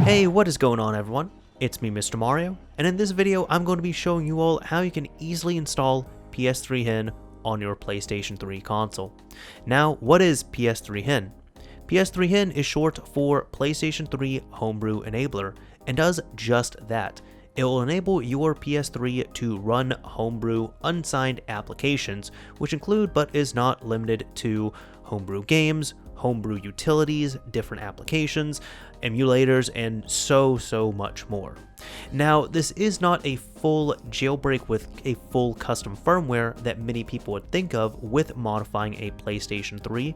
Hey, what is going on everyone? It's me, Mr. Mario, and in this video I'm going to be showing you all how you can easily install PS3HEN on your PlayStation 3 console. Now, what is PS3HEN? PS3HEN is short for PlayStation 3 Homebrew Enabler and does just that. It will enable your PS3 to run homebrew unsigned applications, which include but is not limited to homebrew games, homebrew utilities, different applications, emulators, and so much more. Now, this is not a full jailbreak with a full custom firmware that many people would think of with modifying a PlayStation 3.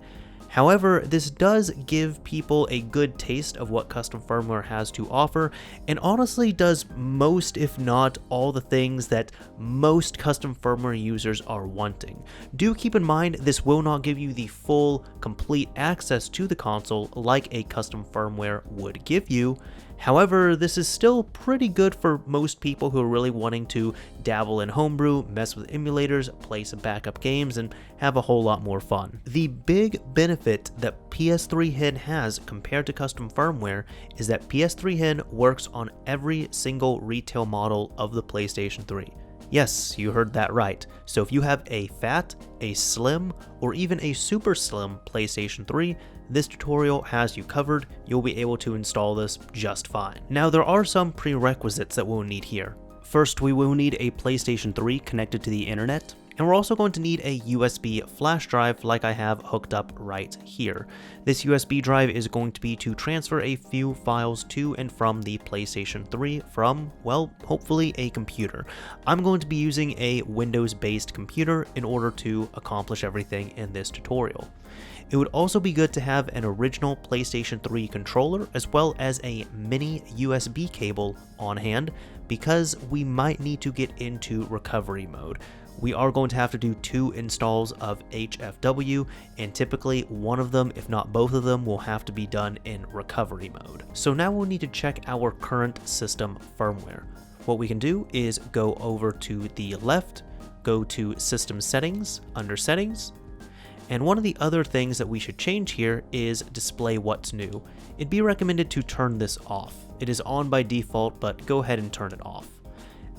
However, this does give people a good taste of what custom firmware has to offer, and honestly does most, if not all, the things that most custom firmware users are wanting. Do keep in mind, this will not give you the full, complete access to the console like a custom firmware would give you. However, this is still pretty good for most people who are really wanting to dabble in homebrew, mess with emulators, play some backup games, and have a whole lot more fun. The big benefit that PS3HEN has compared to custom firmware is that PS3HEN works on every single retail model of the PlayStation 3. Yes, you heard that right. So if you have a fat, a slim, or even a super slim PlayStation 3, this tutorial has you covered. You'll be able to install this just fine. Now, there are some prerequisites that we'll need here. First, we will need a PlayStation 3 connected to the internet, and we're also going to need a USB flash drive like I have hooked up right here. This USB drive is going to be to transfer a few files to and from the PlayStation 3 from, well, hopefully a computer. I'm going to be using a Windows-based computer in order to accomplish everything in this tutorial. It would also be good to have an original PlayStation 3 controller as well as a mini USB cable on hand, because we might need to get into recovery mode. We are going to have to do 2 installs of HFW, and typically one of them, if not both of them, will have to be done in recovery mode. So now we'll need to check our current system firmware. What we can do is go over to the left, go to System Settings, under Settings, and one of the other things that we should change here is Display What's New. It'd be recommended to turn this off. It is on by default, but go ahead and turn it off.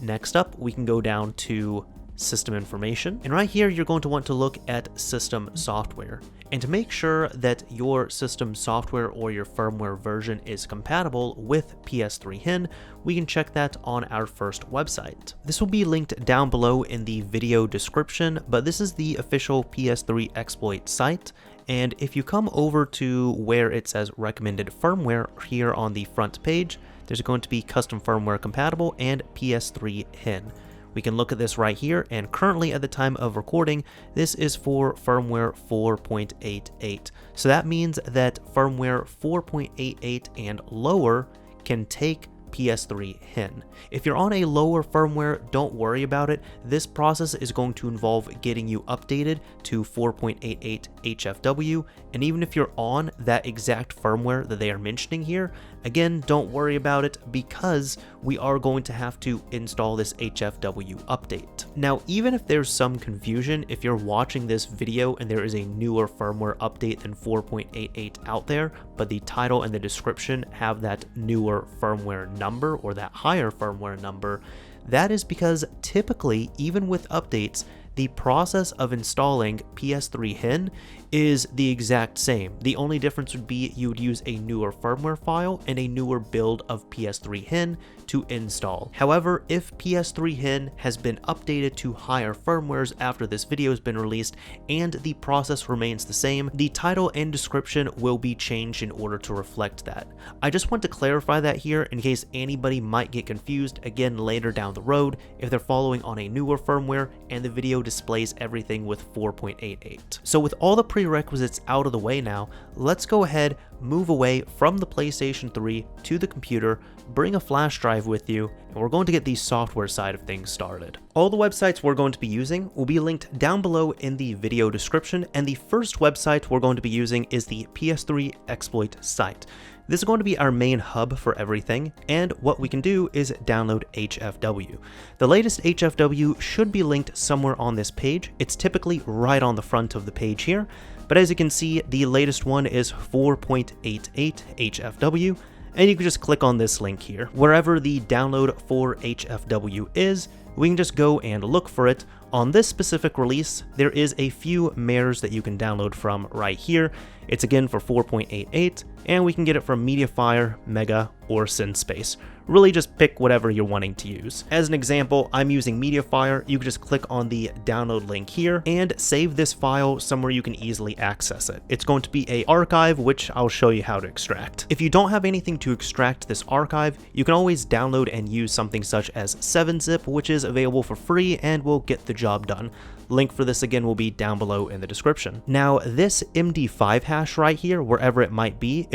Next up, we can go down to System Information, and right here you're going to want to look at System Software. And to make sure that your system software or your firmware version is compatible with PS3HEN, we can check that on our first website. This will be linked down below in the video description, but this is the official PS3 exploit site. And if you come over to where it says recommended firmware here on the front page, there's going to be custom firmware compatible and PS3HEN. We can look at this right here, and currently at the time of recording, this is for firmware 4.88. So that means that firmware 4.88 and lower can take PS3HEN. If you're on a lower firmware, don't worry about it. This process is going to involve getting you updated to 4.88 HFW, and even if you're on that exact firmware that they are mentioning here, again, don't worry about it because we are going to have to install this HFW update. Now, even if there's some confusion, if you're watching this video and there is a newer firmware update than 4.88 out there, but the title and the description have that newer firmware number or that higher firmware number, that is because typically, even with updates, the process of installing PS3HEN is the exact same. The only difference would be you would use a newer firmware file and a newer build of PS3HEN to install. However, if PS3HEN has been updated to higher firmwares after this video has been released and the process remains the same, the title and description will be changed in order to reflect that. I just want to clarify that here in case anybody might get confused again later down the road if they're following on a newer firmware and the video displays everything with 4.88. So with all the prerequisites out of the way now, let's go ahead, move away from the PlayStation 3 to the computer, bring a flash drive with you, and we're going to get the software side of things started. All the websites we're going to be using will be linked down below in the video description, and the first website we're going to be using is the PS3 exploit site. This is going to be our main hub for everything, and what we can do is download HFW. The latest HFW should be linked somewhere on this page. It's typically right on the front of the page here, But as you can see, the latest one is 4.88 HFW, and you can just click on this link here. Wherever the download for HFW is, we can just go and look for it. On this specific release, there is a few mirrors that you can download from right here. It's again for 4.88, and we can get it from Mediafire, Mega, or SynSpace. Really just pick whatever you're wanting to use. As an example, I'm using Mediafire. You can just click on the download link here and save this file somewhere you can easily access it. It's going to be an archive, which I'll show you how to extract. If you don't have anything to extract this archive, you can always download and use something such as 7-zip, which is available for free and will get the job done. Link for this again will be down below in the description. Now this MD5 hash right here, wherever it might be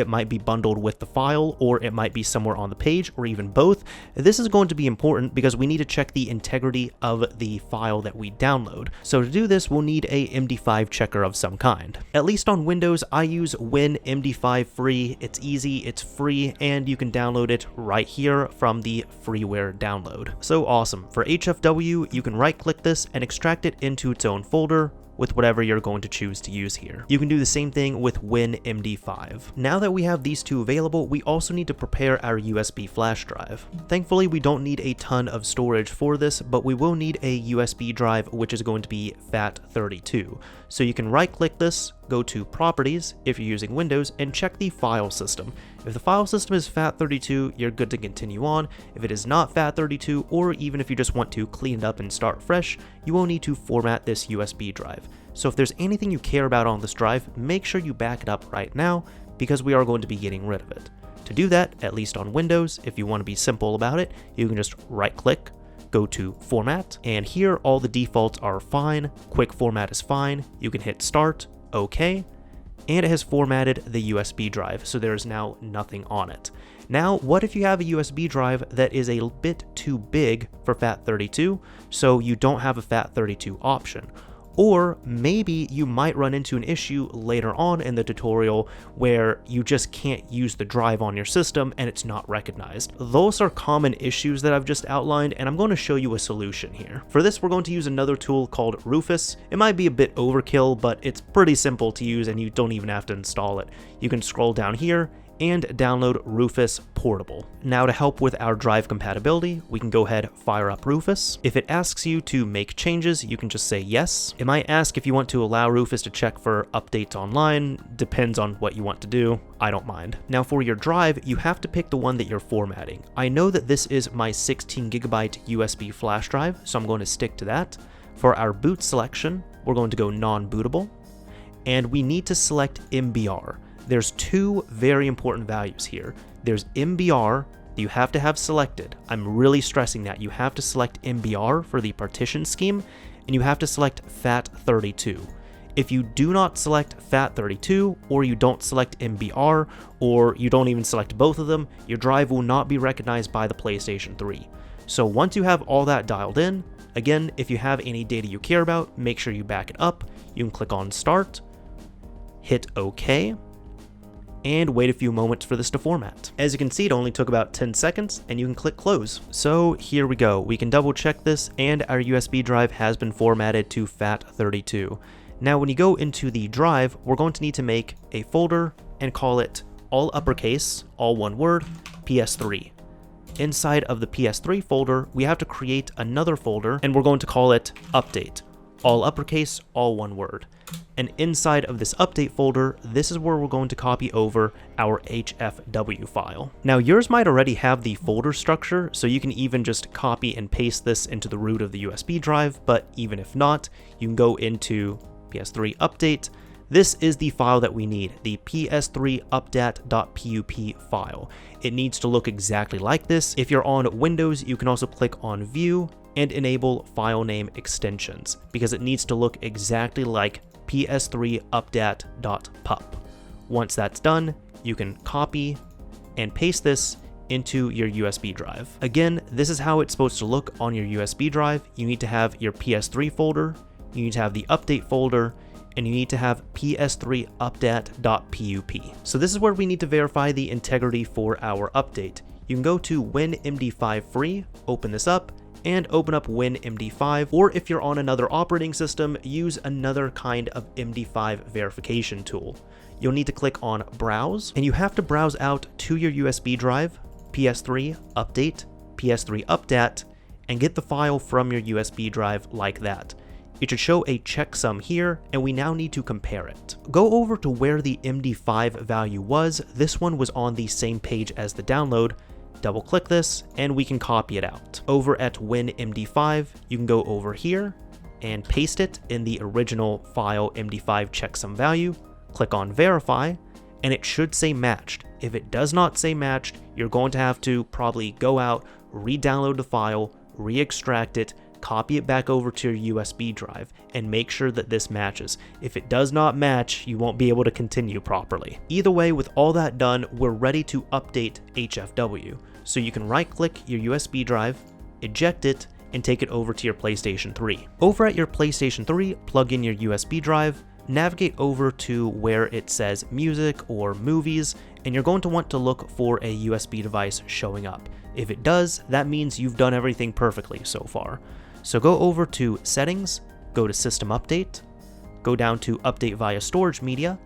bundled with the file, or it might be somewhere on the page, or even both. This is going to be important because we need to check the integrity of the file that we download. So to do this, we'll need a MD5 checker of some kind. At least on Windows, I use Win MD5 free. It's easy, it's free, and you can download it right here from the freeware download. So awesome. For HFW, you can right click this and extract it into its own folder with whatever you're going to choose to use here. You can do the same thing with Win MD5. Now that we have these two available, we also need to prepare our USB flash drive. Thankfully, we don't need a ton of storage for this, but we will need a USB drive, which is going to be FAT32. So you can right click this, go to Properties if you're using Windows, and check the file system. If the file system is FAT32, you're good to continue on. If it is not FAT32, or even if you just want to clean it up and start fresh, you will need to format this USB drive. So if there's anything you care about on this drive, make sure you back it up right now, because we are going to be getting rid of it. To do that, at least on Windows, if you want to be simple about it, you can just right click, go to Format, and here all the defaults are fine. Quick format is fine. You can hit Start, OK, and it has formatted the USB drive, so there is now nothing on it. Now, what if you have a USB drive that is a bit too big for FAT32, so you don't have a FAT32 option? Or maybe you might run into an issue later on in the tutorial where you just can't use the drive on your system and it's not recognized. Those are common issues that I've just outlined, and I'm going to show you a solution here. For this, we're going to use another tool called Rufus. It might be a bit overkill, but it's pretty simple to use and you don't even have to install it. You can scroll down here and download Rufus Portable. Now to help with our drive compatibility, we can go ahead, fire up Rufus. If it asks you to make changes, you can just say yes. It might ask if you want to allow Rufus to check for updates online. Depends on what you want to do. I don't mind. Now for your drive, you have to pick the one that you're formatting. I know that this is my 16GB USB flash drive, so I'm going to stick to that. For our boot selection, we're going to go non-bootable, and we need to select MBR. There's two very important values here. There's MBR that you have to have selected. I'm really stressing that. You have to select MBR for the partition scheme, and you have to select FAT32. If you do not select FAT32, or you don't select MBR, or you don't even select both of them, your drive will not be recognized by the PlayStation 3. So once you have all that dialed in, again, if you have any data you care about, make sure you back it up. You can click on Start, hit OK, and wait a few moments for this to format. As you can see, it only took about 10 seconds, and you can click close. So here we go. We can double check this, and our USB drive has been formatted to FAT32. Now when you go into the drive, we're going to need to make a folder and call it all uppercase, all one word, PS3. Inside of the PS3 folder, we have to create another folder, and we're going to call it update, all uppercase, all one word. And inside of this update folder, this is where we're going to copy over our HFW file. Now yours might already have the folder structure, so you can even just copy and paste this into the root of the USB drive, but even if not, you can go into PS3 update. This is the file that we need, the PS3 updat.pup file. It needs to look exactly like this. If you're on Windows, you can also click on View and enable file name extensions, because it needs to look exactly like PS3 updat.pup. Once that's done, you can copy and paste this into your USB drive. Again, this is how it's supposed to look on your USB drive. You need to have your PS3 folder, you need to have the update folder, and you need to have PS3 updat.pup. So this is where we need to verify the integrity for our update. You can go to WinMD5 free, open this up, and open up WinMD5, or if you're on another operating system, use another kind of MD5 verification tool. You'll need to click on Browse, and you have to browse out to your USB drive, PS3 update, PS3 updat, and get the file from your USB drive like that. It should show a checksum here, and we now need to compare it. Go over to where the MD5 value was. This one was on the same page as the download. Double click this, and we can copy it out. Over at WinMD5, you can go over here and paste it in the original file MD5 checksum value. Click on Verify, and it should say matched. If it does not say matched, you're going to have to probably go out, re-download the file, re-extract it, copy it back over to your USB drive, and make sure that this matches. If it does not match, you won't be able to continue properly. Either way, with all that done, we're ready to update HFW. So you can right-click your USB drive, eject it, and take it over to your PlayStation 3. Over at your PlayStation 3, plug in your USB drive, navigate over to where it says music or movies, and you're going to want to look for a USB device showing up. If it does, that means you've done everything perfectly so far. So go over to Settings, go to System Update, go down to Update via Storage Media,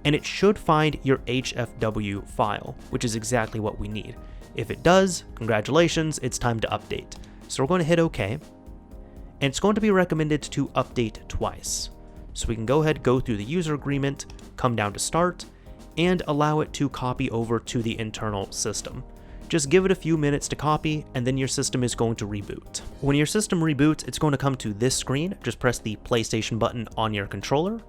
and it should find your HFW file, which is exactly what we need. If it does, congratulations, it's time to update. So we're going to hit OK, and it's going to be recommended to update twice. So we can go ahead, go through the user agreement, come down to Start, and allow it to copy over to the internal system. Just give it a few minutes to copy, and then your system is going to reboot. When your system reboots, it's going to come to this screen. Just press the PlayStation button on your controller,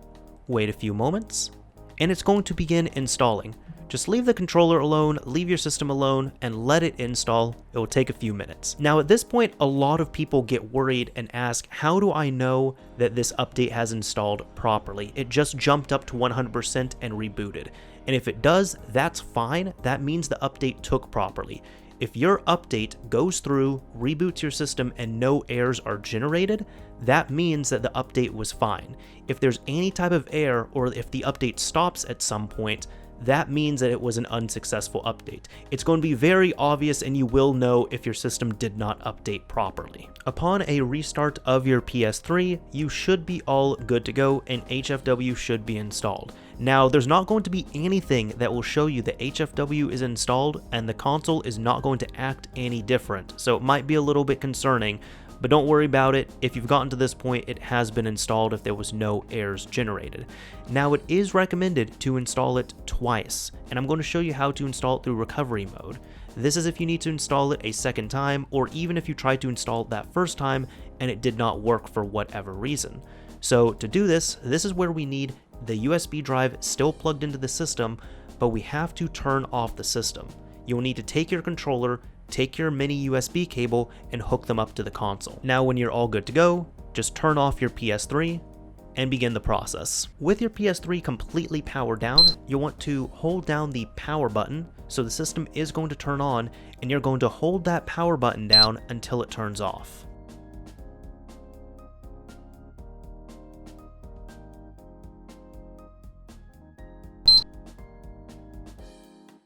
wait a few moments, and it's going to begin installing. Just leave the controller alone, leave your system alone, and let it install. It will take a few minutes. Now at this point, a lot of people get worried and ask, how do I know that this update has installed properly? It just jumped up to 100% and rebooted. And if it does, that's fine. That means the update took properly. If your update goes through, reboots your system, and no errors are generated, that means that the update was fine. If there's any type of error, or if the update stops at some point, that means that it was an unsuccessful update. It's going to be very obvious, and you will know if your system did not update properly. Upon a restart of your PS3, you should be all good to go, and HFW should be installed. Now, there's not going to be anything that will show you that HFW is installed, and the console is not going to act any different, so it might be a little bit concerning. But don't worry about it. If you've gotten to this point, it has been installed if there was no errors generated. Now, it is recommended to install it twice, and I'm going to show you how to install it through recovery mode. This is if you need to install it a second time, or even if you tried to install it that first time and it did not work for whatever reason. So to do this, this is where we need the USB drive still plugged into the system, but we have to turn off the system. You'll need to take your controller, take your mini USB cable, and hook them up to the console. Now when you're all good to go, just turn off your PS3 and begin the process. With your PS3 completely powered down, you'll want to hold down the power button, so the system is going to turn on, and you're going to hold that power button down until it turns off.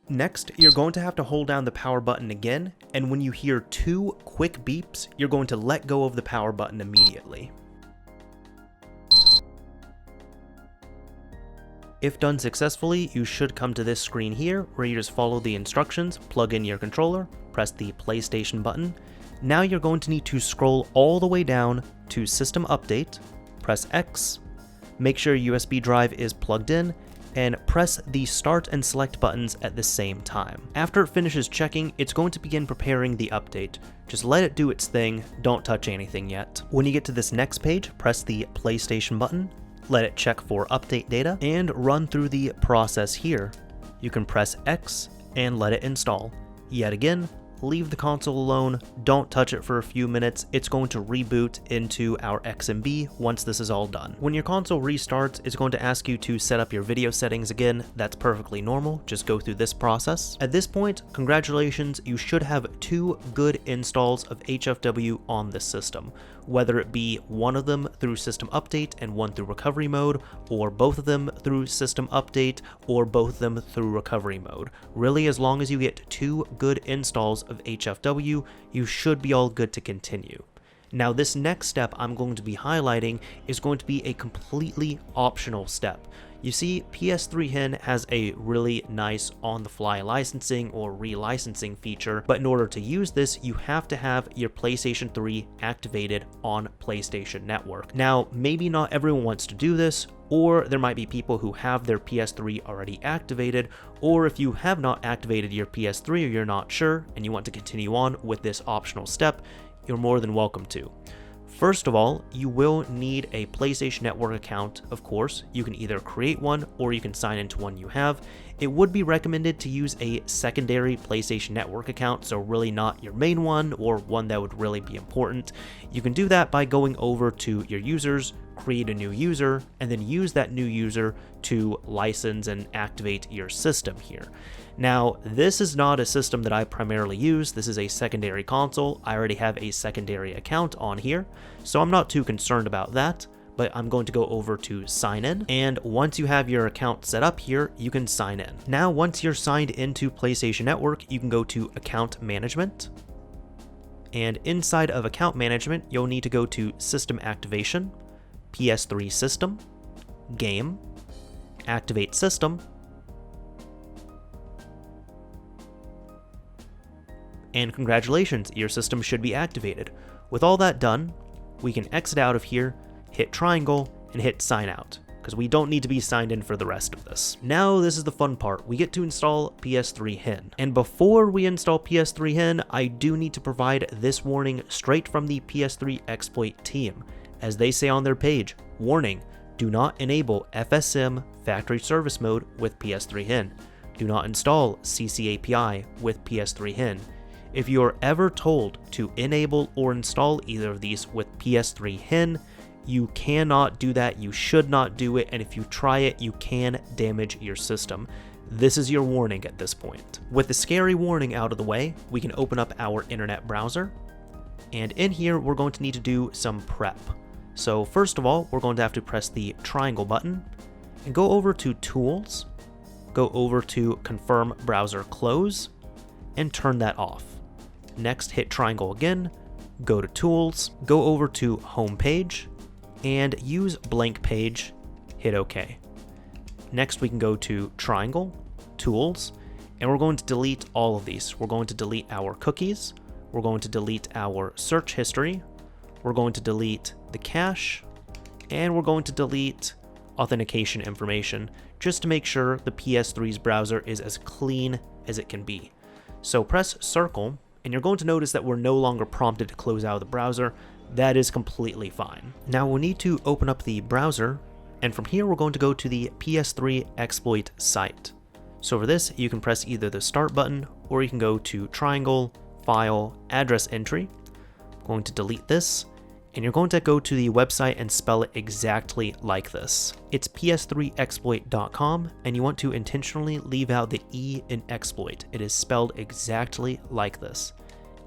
Next, you're going to have to hold down the power button again, and when you hear 2 quick beeps, you're going to let go of the power button immediately. If done successfully, you should come to this screen here, where you just follow the instructions, plug in your controller, press the PlayStation button. Now you're going to need to scroll all the way down to System Update, press X, make sure your USB drive is plugged in, and press the Start and Select buttons at the same time. After it finishes checking, it's going to begin preparing the update. Just let it do its thing, don't touch anything yet. When you get to this next page, press the PlayStation button, let it check for update data, and run through the process here. You can press X and let it install. Yet again, leave the console alone, don't touch it for a few minutes, it's going to reboot into our XMB once this is all done. When your console restarts, it's going to ask you to set up your video settings again. That's perfectly normal, just go through this process. At this point, congratulations, you should have 2 good installs of HFW on this system. whether it be one of them through system update and one through recovery mode, or both of them through system update, or both of them through recovery mode. Really, as long as you get 2 good installs of HFW, you should be all good to continue. Now, this next step I'm going to be highlighting is going to be a completely optional step. You see, PS3HEN has a really nice on-the-fly licensing or relicensing feature, but in order to use this, you have to have your PlayStation 3 activated on PlayStation Network. Now, maybe not everyone wants to do this, or there might be people who have their PS3 already activated, or if you have not activated your PS3 or you're not sure and you want to continue on with this optional step, you're more than welcome to. First of all, you will need a PlayStation Network account, of course. You can either create one or you can sign into one you have. It would be recommended to use a secondary PlayStation Network account, so really not your main one or one that would really be important. You can do that by going over to your users, create a new user, and then use that new user to license and activate your system here. Now, this is not a system that I primarily use. This is a secondary console. I already have a secondary account on here, so I'm not too concerned about that, but I'm going to go over to sign in, and once you have your account set up here, you can sign in. Now, once you're signed into PlayStation Network, you can go to Account Management, and inside of Account Management, you'll need to go to System Activation, PS3 System, Game, Activate System, and congratulations, your system should be activated. With all that done, we can exit out of here, hit triangle, and hit sign out, because we don't need to be signed in for the rest of this. Now this is the fun part. We get to install PS3HEN. And before we install PS3HEN, I do need to provide this warning straight from the PS3 exploit team. As they say on their page, warning, do not enable FSM factory service mode with PS3HEN. Do not install CC API with PS3HEN. If you are ever told to enable or install either of these with PS3HEN, you cannot do that, you should not do it, and if you try it, you can damage your system. This is your warning at this point. With the scary warning out of the way, we can open up our internet browser, and in here we're going to need to do some prep. So first of all, we're going to have to press the triangle button, and go over to Tools, go over to Confirm Browser Close, and turn that off. Next, hit triangle again, go to Tools, go over to Home Page, and use blank page, hit OK. Next, we can go to Triangle, Tools, and we're going to delete all of these. We're going to delete our cookies, we're going to delete our search history, we're going to delete the cache, and we're going to delete authentication information, just to make sure the PS3's browser is as clean as it can be. So press circle, and you're going to notice that we're no longer prompted to close out of the browser. That is completely fine. Now we'll need to open up the browser, and from here we're going to go to the PS3 exploit site. So for this, you can press either the start button, or you can go to Triangle, File, Address Entry. I'm going to delete this, and you're going to go to the website and spell it exactly like this. It's ps3exploit.com, and you want to intentionally leave out the E in exploit. It is spelled exactly like this.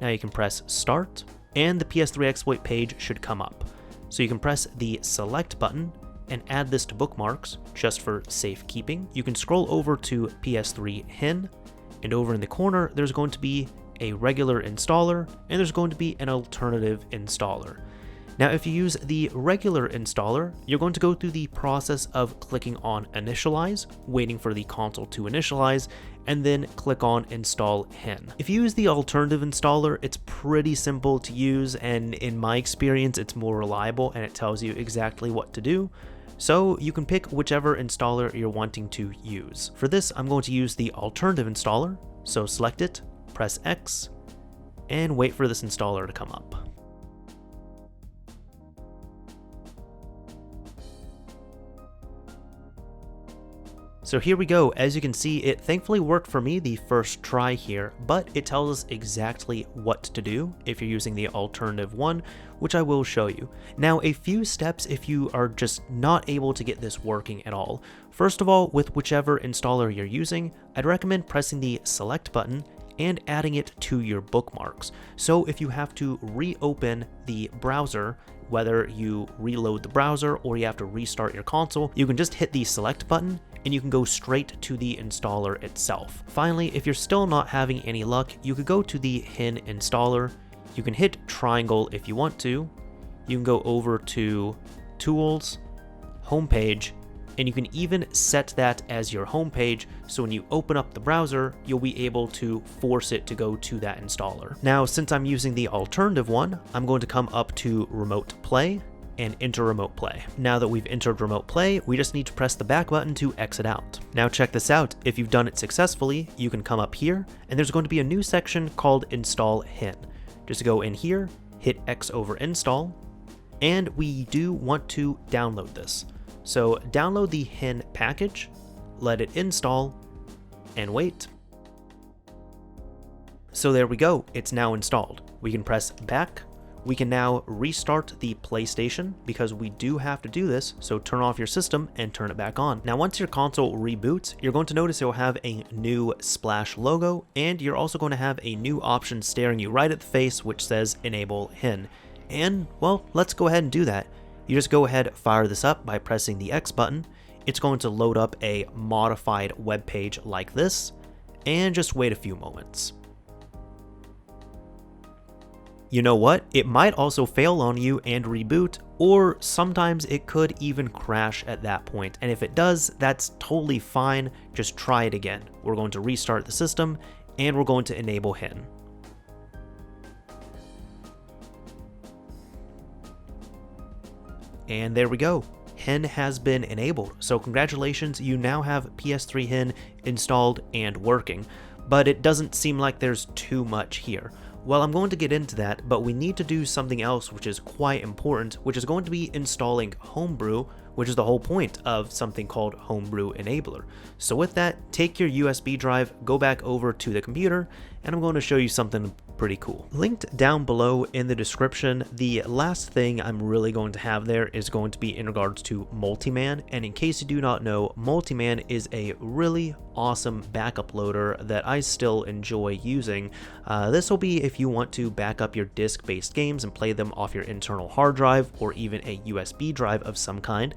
Now you can press start, and the PS3 exploit page should come up. So you can press the select button and add this to bookmarks just for safekeeping. You can scroll over to PS3HEN, and over in the corner there's going to be a regular installer, and there's going to be an alternative installer. Now, if you use the regular installer, you're going to go through the process of clicking on Initialize, waiting for the console to initialize, and then click on Install HEN. If you use the alternative installer, it's pretty simple to use, and in my experience, it's more reliable and it tells you exactly what to do. So you can pick whichever installer you're wanting to use. For this, I'm going to use the alternative installer, so select it, press X, and wait for this installer to come up. So here we go. As you can see, it thankfully worked for me the first try here, but it tells us exactly what to do if you're using the alternative one, which I will show you. Now, a few steps if you are just not able to get this working at all. First of all, with whichever installer you're using, I'd recommend pressing the select button and adding it to your bookmarks. So if you have to reopen the browser, whether you reload the browser or you have to restart your console, you can just hit the select button and you can go straight to the installer itself. Finally, if you're still not having any luck, you could go to the HEN installer. You can hit triangle if you want to. You can go over to Tools, Homepage, and you can even set that as your home page, so when you open up the browser, you'll be able to force it to go to that installer. Now, since I'm using the alternative one, I'm going to come up to Remote Play and enter Remote Play. Now that we've entered Remote Play, we just need to press the back button to exit out. Now check this out, if you've done it successfully, you can come up here, and there's going to be a new section called Install HEN. Just go in here, hit X over Install, and we do want to download this. So download the HEN package, let it install, and wait. So there we go, it's now installed. We can press back. We can now restart the PlayStation because we do have to do this, so turn off your system and turn it back on. Now once your console reboots, you're going to notice it will have a new splash logo, and you're also going to have a new option staring you right at the face which says Enable HEN. And well, let's go ahead and do that. You just go ahead, fire this up by pressing the X button. It's going to load up a modified web page like this, and just wait a few moments. You know what? It might also fail on you and reboot, or sometimes it could even crash at that point. And if it does, that's totally fine. Just try it again. We're going to restart the system, and we're going to enable HEN. And there we go, HEN has been enabled. So congratulations, you now have PS3HEN installed and working, but it doesn't seem like there's too much here. Well, I'm going to get into that, but we need to do something else which is quite important, which is going to be installing Homebrew, which is the whole point of something called Homebrew Enabler. So with that, take your USB drive, go back over to the computer, and I'm going to show you something pretty cool. Linked down below in the description, the last thing I'm really going to have there is going to be in regards to Multiman, and in case you do not know, Multiman is a really awesome backup loader that I still enjoy using. This will be if you want to back up your disk-based games and play them off your internal hard drive or even a USB drive of some kind.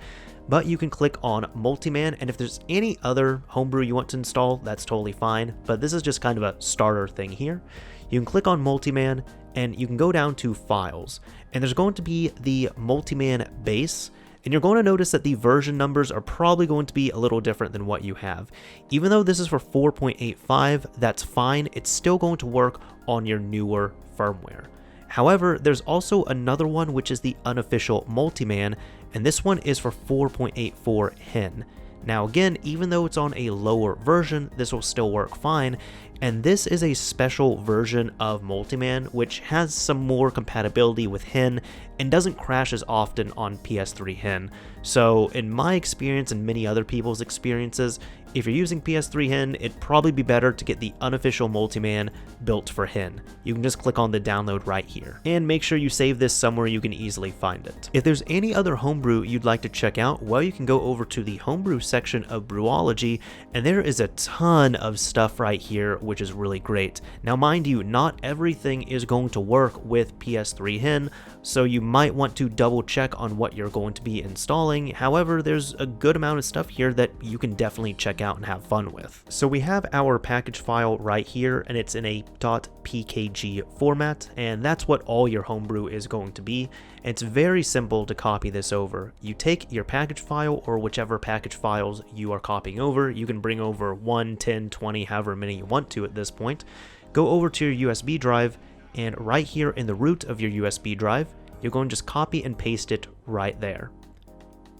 But you can click on Multiman, and if there's any other Homebrew you want to install, that's totally fine, but this is just kind of a starter thing here. You can click on Multiman, and you can go down to Files, and there's going to be the Multiman base, and you're going to notice that the version numbers are probably going to be a little different than what you have. Even though this is for 4.85, that's fine, it's still going to work on your newer firmware. However, there's also another one which is the unofficial Multiman, and this one is for 4.84 HEN. Now again, even though it's on a lower version, this will still work fine, and this is a special version of Multiman which has some more compatibility with HEN and doesn't crash as often on PS3HEN. So in my experience and many other people's experiences, if you're using PS3HEN, it'd probably be better to get the unofficial Multiman built for HEN. You can just click on the download right here. And make sure you save this somewhere you can easily find it. If there's any other Homebrew you'd like to check out, well, you can go over to the Homebrew section of Brewology, and there is a ton of stuff right here, which is really great. Now mind you, not everything is going to work with PS3HEN, so you might want to double check on what you're going to be installing. However, there's a good amount of stuff here that you can definitely check out and have fun with. So we have our package file right here, and it's in a .pkg format, and that's what all your Homebrew is going to be. It's very simple to copy this over. You take your package file, or whichever package files you are copying over. You can bring over 1, 10, 20, however many you want to at this point. Go over to your USB drive, and right here in the root of your USB drive, you're going to just copy and paste it right there.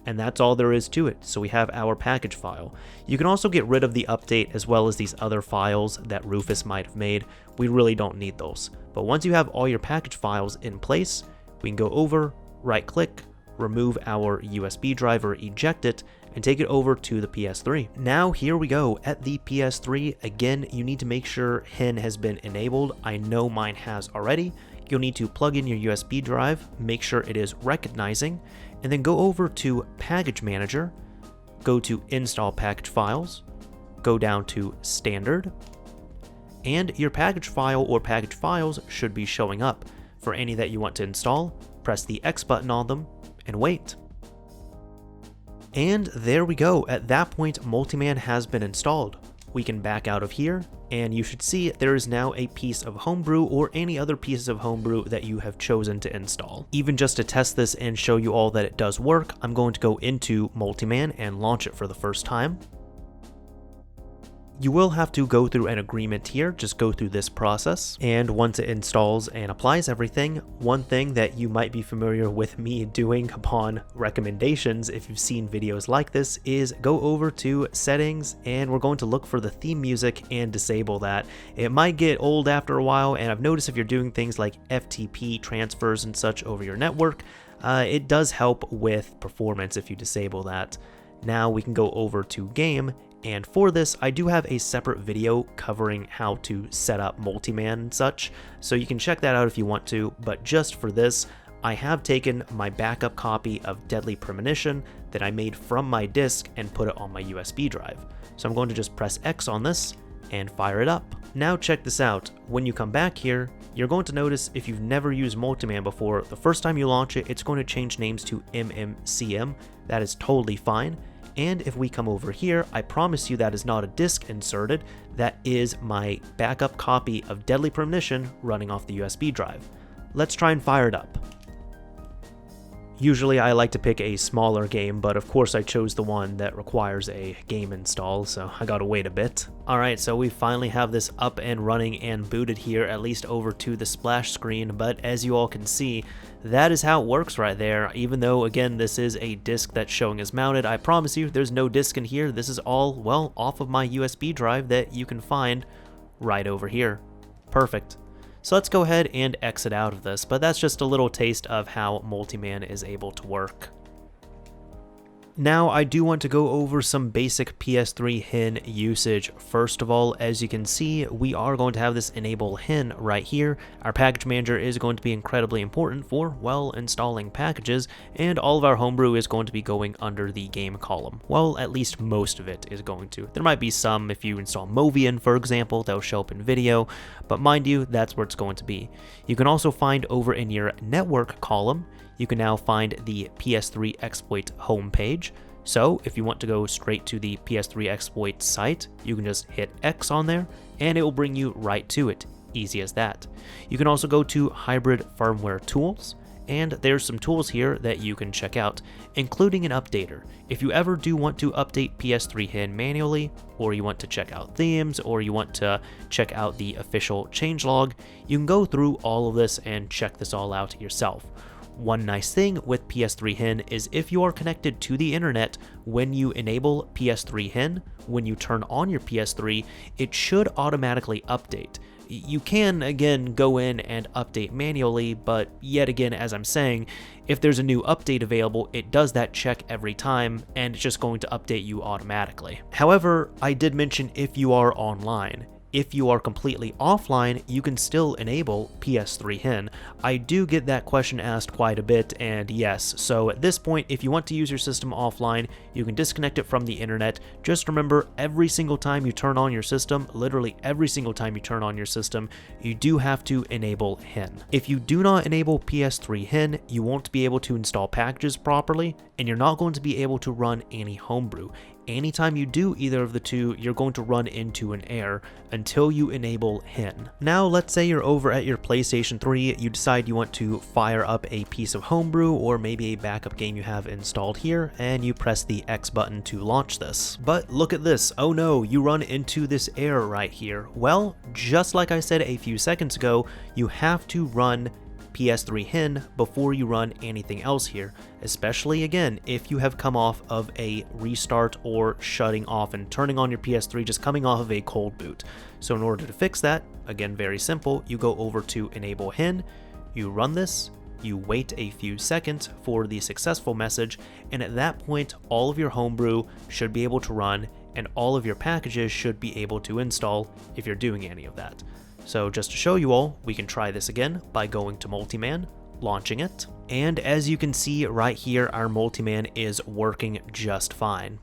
And that's all there is to it. So we have our package file. You can also get rid of the update as well as these other files that Rufus might have made. We really don't need those. But once you have all your package files in place, we can go over, right click, remove our USB drive or eject it, and take it over to the PS3. Now here we go at the PS3. Again, you need to make sure HEN has been enabled. I know mine has already. You'll need to plug in your USB drive, make sure it is recognizing, and then go over to Package Manager, go to Install Package Files, go down to Standard, and your package file or package files should be showing up. For any that you want to install, press the X button on them and wait. And there we go. At that point, Multiman has been installed. We can back out of here, and you should see there is now a piece of Homebrew or any other pieces of Homebrew that you have chosen to install. Even just to test this and show you all that it does work, I'm going to go into Multiman and launch it for the first time. You will have to go through an agreement here, just go through this process. And once it installs and applies everything, one thing that you might be familiar with me doing upon recommendations, if you've seen videos like this, is go over to settings, and we're going to look for the theme music and disable that. It might get old after a while, and I've noticed if you're doing things like FTP transfers and such over your network, it does help with performance if you disable that. Now we can go over to game. And for this, I do have a separate video covering how to set up Multiman and such, so you can check that out if you want to, but just for this, I have taken my backup copy of Deadly Premonition that I made from my disk and put it on my USB drive. So I'm going to just press X on this and fire it up. Now check this out. When you come back here, you're going to notice if you've never used Multiman before, the first time you launch it, it's going to change names to MMCM. That is totally fine. And if we come over here, I promise you that is not a disk inserted, that is my backup copy of Deadly Premonition running off the USB drive. Let's try and fire it up. Usually I like to pick a smaller game, but of course I chose the one that requires a game install, so I gotta wait a bit. Alright, so we finally have this up and running and booted here, at least over to the splash screen, but as you all can see, that is how it works right there. Even though, again, this is a disc that's showing as mounted, I promise you there's no disc in here. This is all, well, off of my USB drive that you can find right over here. Perfect. So let's go ahead and exit out of this, but that's just a little taste of how Multiman is able to work. Now I do want to go over some basic PS3HEN usage. First of all, as you can see, we are going to have this enable HEN right here. Our package manager is going to be incredibly important for, well, installing packages, and all of our homebrew is going to be going under the game column. Well, at least most of it is going to. There might be some if you install Movian, for example, that'll show up in video, but mind you, that's where it's going to be. You can also find over in your network column, you can now find the PS3 exploit homepage. So if you want to go straight to the PS3 exploit site, you can just hit X on there and it will bring you right to it. Easy as that. You can also go to hybrid firmware tools, and there's some tools here that you can check out, including an updater. If you ever do want to update PS3HEN manually, or you want to check out themes, or you want to check out the official changelog, you can go through all of this and check this all out yourself. One nice thing with PS3HEN is if you are connected to the internet, when you enable PS3HEN, when you turn on your PS3, it should automatically update. You can, again, go in and update manually, but yet again, as I'm saying, if there's a new update available, it does that check every time, and it's just going to update you automatically. However, I did mention if you are online. If you are completely offline, you can still enable PS3HEN. I do get that question asked quite a bit, and yes, so at this point, if you want to use your system offline, you can disconnect it from the internet. Just remember, every single time you turn on your system, literally every single time you turn on your system, you do have to enable HEN. If you do not enable PS3HEN, you won't be able to install packages properly, and you're not going to be able to run any homebrew. Anytime you do either of the two, you're going to run into an error until you enable HEN. Now, let's say you're over at your PlayStation 3, you decide you want to fire up a piece of homebrew or maybe a backup game you have installed here, and you press the X button to launch this. But look at this, oh no, you run into this error right here. Well, just like I said a few seconds ago, you have to run PS3HEN before you run anything else here, especially again if you have come off of a restart or shutting off and turning on your PS3, just coming off of a cold boot. So in order to fix that, again very simple, you go over to enable HEN, you run this, you wait a few seconds for the successful message, and at that point all of your homebrew should be able to run and all of your packages should be able to install if you're doing any of that. So just to show you all, we can try this again by going to Multiman, launching it, and as you can see right here, our Multiman is working just fine.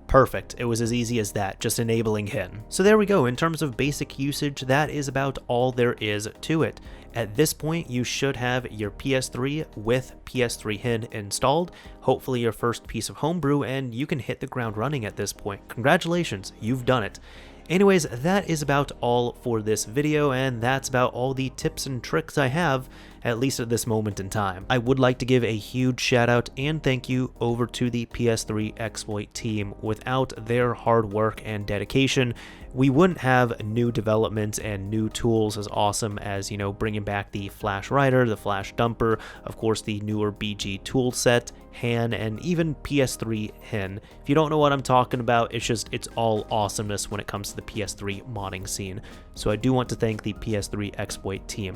Perfect, it was as easy as that, just enabling HEN. So there we go, in terms of basic usage, that is about all there is to it. At this point, you should have your PS3 with PS3HEN installed, hopefully your first piece of homebrew, and you can hit the ground running at this point. Congratulations, you've done it. Anyways, that is about all for this video, and that's about all the tips and tricks I have, at least at this moment in time. I would like to give a huge shout out and thank you over to the PS3 Exploit team. Without their hard work and dedication, we wouldn't have new developments and new tools as awesome as, you know, bringing back the Flash Writer, the Flash Dumper, of course the newer BG toolset, HEN, and even PS3HEN. If you don't know what I'm talking about, it's all awesomeness when it comes to the PS3 modding scene. So I do want to thank the PS3 Exploit team.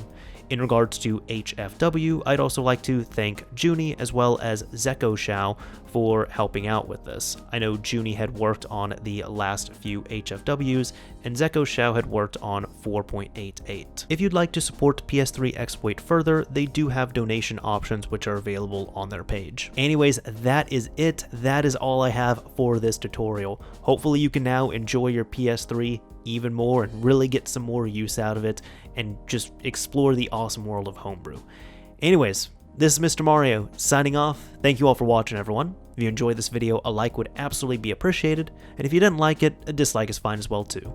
In regards to HFW, I'd also like to thank Junie as well as Zeko Shao for helping out with this. I know Junie had worked on the last few HFWs, and Zeko Shao had worked on 4.88. If you'd like to support PS3 Exploit further, they do have donation options which are available on their page. Anyways, that is it. That is all I have for this tutorial. Hopefully you can now enjoy your PS3 even more and really get some more use out of it and just explore the awesome world of homebrew. Anyways, this is Mr. Mario signing off. Thank you all for watching, everyone. If you enjoyed this video, a like would absolutely be appreciated, and if you didn't like it, a dislike is fine as well too.